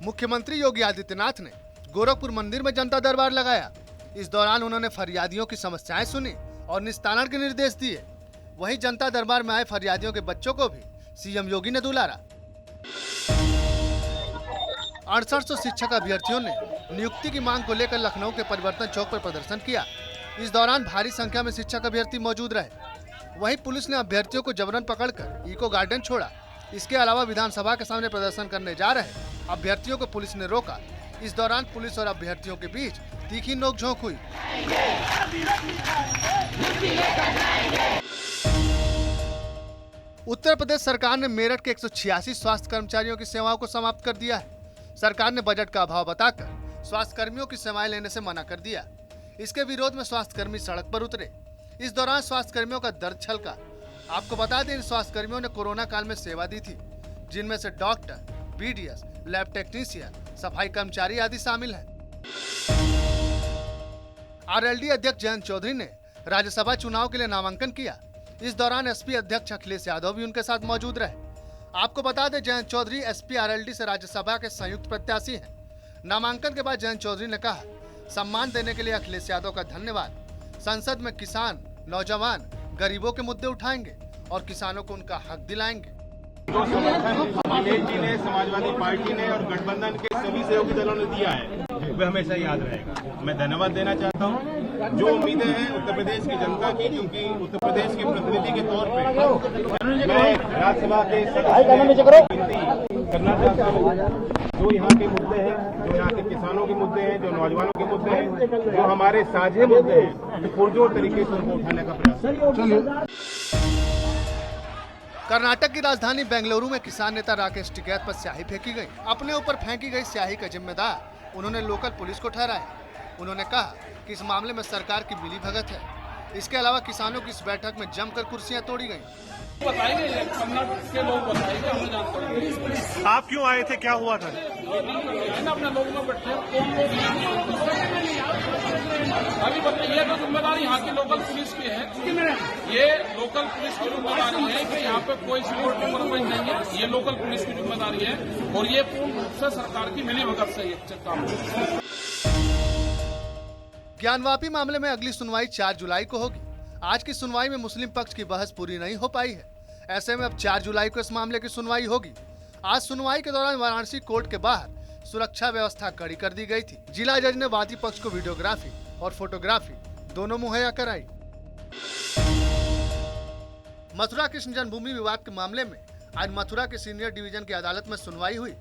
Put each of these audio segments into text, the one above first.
मुख्यमंत्री योगी आदित्यनाथ ने गोरखपुर मंदिर में जनता दरबार लगाया। इस दौरान उन्होंने फरियादियों की समस्याएं सुनी और निस्तारण के निर्देश दिए। वहीं जनता दरबार में आए फरियादियों के बच्चों को भी सीएम योगी ने दुलारा। 6800 शिक्षक अभ्यर्थियों ने नियुक्ति की मांग को लेकर लखनऊ के परिवर्तन चौक पर प्रदर्शन किया। इस दौरान भारी संख्या में शिक्षक अभ्यर्थी मौजूद रहे। वहीं पुलिस ने अभ्यर्थियों को जबरन पकड़कर इको गार्डन छोड़ा। इसके अलावा विधानसभा के सामने प्रदर्शन करने जा रहे अभ्यर्थियों को पुलिस ने रोका। इस दौरान पुलिस और अभ्यर्थियों के बीच तीखी नोकझोंक हुई। उत्तर प्रदेश सरकार ने मेरठ के 186 स्वास्थ्य कर्मचारियों की सेवाओं को समाप्त कर दिया है। सरकार ने बजट का अभाव बताकर स्वास्थ्य कर्मियों की सेवाएं लेने से मना कर दिया। इसके विरोध में स्वास्थ्य कर्मी सड़क पर उतरे। इस दौरान स्वास्थ्य कर्मियों का दर्द छलका। आपको बता दें, इन स्वास्थ्य कर्मियों ने कोरोना काल में सेवा दी थी, जिनमें से डॉक्टर, बीडीएस, लैब टेक्नीशियन, सफाई कर्मचारी आदि शामिल हैं। आरएलडी अध्यक्ष जयंत चौधरी ने राज्यसभा चुनाव के लिए नामांकन किया। इस दौरान एसपी अध्यक्ष अखिलेश यादव भी उनके साथ मौजूद रहे। आपको बता दें, जयंत चौधरी एसपी आरएलडी से राज्यसभा के संयुक्त प्रत्याशी हैं। नामांकन के बाद जयंत चौधरी ने कहा, सम्मान देने के लिए अखिलेश यादव का धन्यवाद। संसद में किसान, नौजवान, गरीबों के मुद्दे उठाएंगे और किसानों को उनका हक दिलाएंगे। जो समर्थन अखिलेश जी ने, समाजवादी पार्टी ने और गठबंधन के सभी सहयोगी दलों ने दिया है, वह हमेशा याद रहेगा। मैं धन्यवाद देना चाहता हूँ। जो उम्मीदें हैं उत्तर प्रदेश की जनता की, क्योंकि उत्तर प्रदेश के प्रतिनिधि के तौर पे मैं राज्यसभा के विनती करना चाहता हूँ। जो यहाँ के मुद्दे हैं, जो यहाँ के किसानों के मुद्दे हैं, जो नौजवानों के मुद्दे हैं, जो हमारे साझे मुद्दे हैं, पुरजोर तरीके से उनको उठाने का प्रयास। कर्नाटक की राजधानी बेंगलुरु में किसान नेता राकेश टिकैत पर स्याही फेंकी गई। अपने ऊपर फेंकी गई स्याही का जिम्मेदार उन्होंने लोकल पुलिस को ठहराया। उन्होंने कहा कि इस मामले में सरकार की मिलीभगत है। इसके अलावा किसानों की इस बैठक में जमकर कुर्सियां तोड़ी गईं। बताइए, कर्नाटक के लोग बताइए, हमें जानते हैं। आप क्यों आए थे, क्या हुआ था? अपने लोग में बैठे कौन लोग अभी बताइए। तो जिम्मेदारी यहाँ की लोकल पुलिस की है। ये लोकल पुलिस की जिम्मेदारी है कि यहाँ पे कोई सिक्योरिटी प्रबंध नहीं है। ये लोकल पुलिस की जिम्मेदारी है और ये पूर्ण रूप से सरकार की मिलीभगत से ये काम है। ज्ञानवापी मामले में अगली सुनवाई 4 जुलाई को होगी। आज की सुनवाई में मुस्लिम पक्ष की बहस पूरी नहीं हो पाई है। ऐसे में अब 4 जुलाई को इस मामले की सुनवाई होगी। आज सुनवाई के दौरान वाराणसी कोर्ट के बाहर सुरक्षा व्यवस्था कड़ी कर दी गई थी। जिला जज ने वादी पक्ष को वीडियोग्राफी और फोटोग्राफी दोनों मुहैया कराई। मथुरा कृष्ण जन्मभूमि विवाद के मामले में आज मथुरा के सीनियर डिवीजन की अदालत में सुनवाई हुई।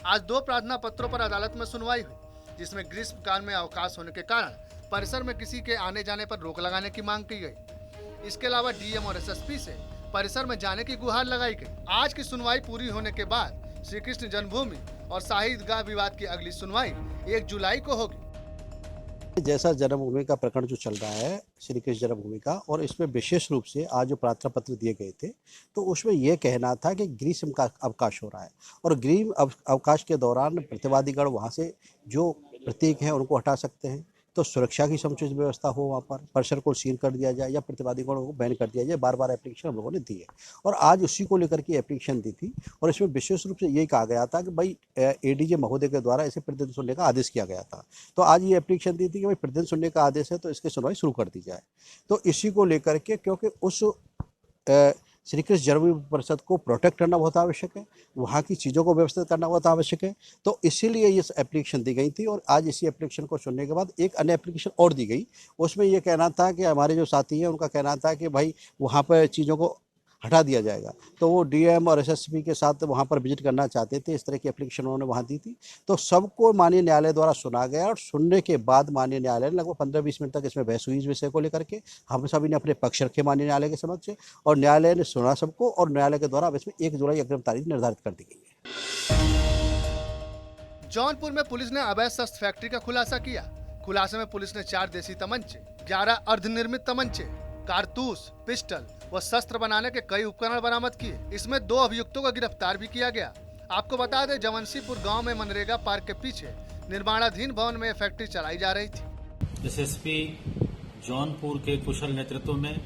आज 2 प्रार्थना पत्रों पर अदालत में सुनवाई हुई, जिसमें ग्रीष्मकाल में अवकाश होने के कारण परिसर में किसी के आने जाने पर रोक लगाने की मांग की गई। इसके अलावा डीएम और एसएसपी से परिसर में जाने की गुहार लगाई गई। आज की सुनवाई पूरी होने के बाद श्री कृष्ण जन्मभूमि और शाही ईदगाह विवाद की अगली सुनवाई 1 जुलाई को होगी। जैसा जन्मभूमि का प्रकरण जो चल रहा है, श्री कृष्ण जन्मभूमि का, और इसमें विशेष रूप से आज जो प्रार्थना पत्र दिए गए थे, तो उसमें यह कहना था कि ग्रीष्म का अवकाश हो रहा है और ग्रीष्म अवकाश के दौरान प्रतिवादीगण वहाँ से जो प्रतीक हैं उनको हटा सकते हैं। तो सुरक्षा की समुचित व्यवस्था हो, वहाँ पर परिसर को सील कर दिया जाए या प्रतिवादीगणों को बैन कर दिया जाए। बार एप्लीकेशन हम लोगों ने दी है और आज उसी को लेकर के एप्लीकेशन दी थी और इसमें विशेष रूप से यही कहा गया था कि भाई एडीजे महोदय के द्वारा इसे प्रतिदिन सुनने का आदेश किया गया था। तो आज ये एप्लीकेशन दी थी कि भाई प्रतिदिन सुनने का आदेश है तो इसकी सुनवाई शुरू कर दी जाए। तो इसी को लेकर के, क्योंकि उस श्री कृष्ण जन्मभूमि परिषद को प्रोटेक्ट करना बहुत आवश्यक है, वहाँ की चीज़ों को व्यवस्थित करना बहुत आवश्यक है, तो इसीलिए ये एप्लीकेशन दी गई थी। और आज इसी एप्लीकेशन को सुनने के बाद एक अन्य एप्लीकेशन और दी गई। उसमें ये कहना था कि हमारे जो साथी हैं उनका कहना था कि भाई वहाँ पर चीज़ों को हटा दिया जाएगा। तो वो डीएम और एसएसपी के साथ वहाँ पर विजिट करना चाहते थे। इस तरह की एप्लीकेशन उन्होंने वहाँ दी थी। तो सबको माननीय न्यायालय द्वारा सुना गया और सुनने के बाद माननीय न्यायालय ने लगभग 15-20 मिनट तक इसमें बहस हुई इस विषय को लेकर के। हम सभी ने अपने पक्ष रखे माननीय न्यायालय के समक्ष और न्यायालय ने सुना सबको और न्यायालय के द्वारा अब इसमें 1 जुलाई अग्रिम तारीख निर्धारित कर दी गई है। जौनपुर में पुलिस ने अवैध शस्त्र फैक्ट्री का खुलासा किया। खुलासे में पुलिस ने 4 देसी तमंचे, 11 अर्धनिर्मित तमंचे, कारतूस, पिस्टल व शस्त्र बनाने के कई उपकरण बरामद किए। इसमें 2 अभियुक्तों को गिरफ्तार भी किया गया। आपको बता दें, जवंशीपुर गांव में मनरेगा पार्क के पीछे निर्माणाधीन भवन में फैक्ट्री चलाई जा रही थी। एसएसपी जौनपुर के कुशल नेतृत्व में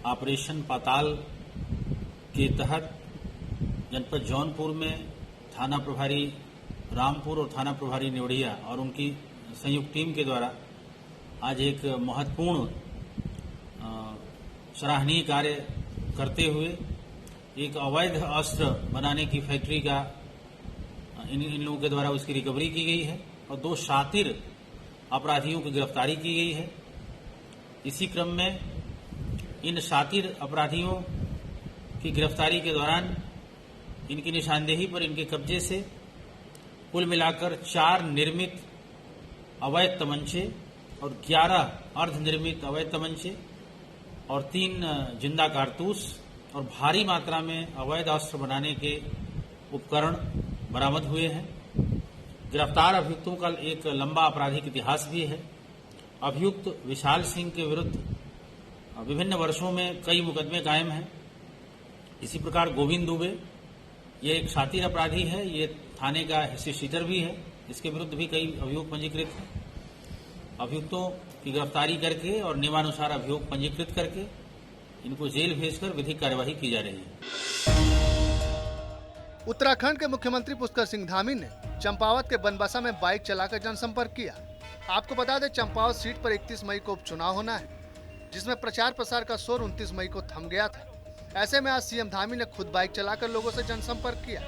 ऑपरेशन पाताल के तहत जनपद जौनपुर में थाना प्रभारी रामपुर और थाना प्रभारी नेवढ़िया और उनकी संयुक्त टीम के द्वारा आज एक महत्वपूर्ण सराहनीय कार्य करते हुए एक अवैध अस्त्र बनाने की फैक्ट्री का इन लोगों के द्वारा उसकी रिकवरी की गई है और 2 शातिर अपराधियों की गिरफ्तारी की गई है। इसी क्रम में इन शातिर अपराधियों की गिरफ्तारी के दौरान इनकी निशानदेही पर इनके कब्जे से कुल मिलाकर 4 निर्मित अवैध तमंचे और 11 अर्धनिर्मित अवैध तमंचे और 3 जिंदा कारतूस और भारी मात्रा में अवैध अस्त्र बनाने के उपकरण बरामद हुए हैं। गिरफ्तार अभियुक्तों का एक लंबा आपराधिक इतिहास भी है। अभियुक्त विशाल सिंह के विरुद्ध विभिन्न वर्षों में कई मुकदमे कायम हैं। इसी प्रकार गोविंद दुबे, ये एक शातिर अपराधी है, ये थाने का हिस्ट्री शीटर भी है, इसके विरुद्ध भी कई अभियोग पंजीकृत हैं। अभियुक्तों की गिरफ्तारी करके और नियमानुसार अभियोग पंजीकृत करके इनको जेल भेजकर विधिक कार्यवाही की जा रही है। उत्तराखंड के मुख्यमंत्री पुष्कर सिंह धामी ने चंपावत के बनबसा में बाइक चलाकर जनसंपर्क किया। आपको बता दें, चंपावत सीट पर 31 मई को उपचुनाव होना है, जिसमें प्रचार प्रसार का शोर 29 मई को थम गया था। ऐसे में आज सीएम धामी ने खुद बाइक चलाकर लोगों से जनसंपर्क किया।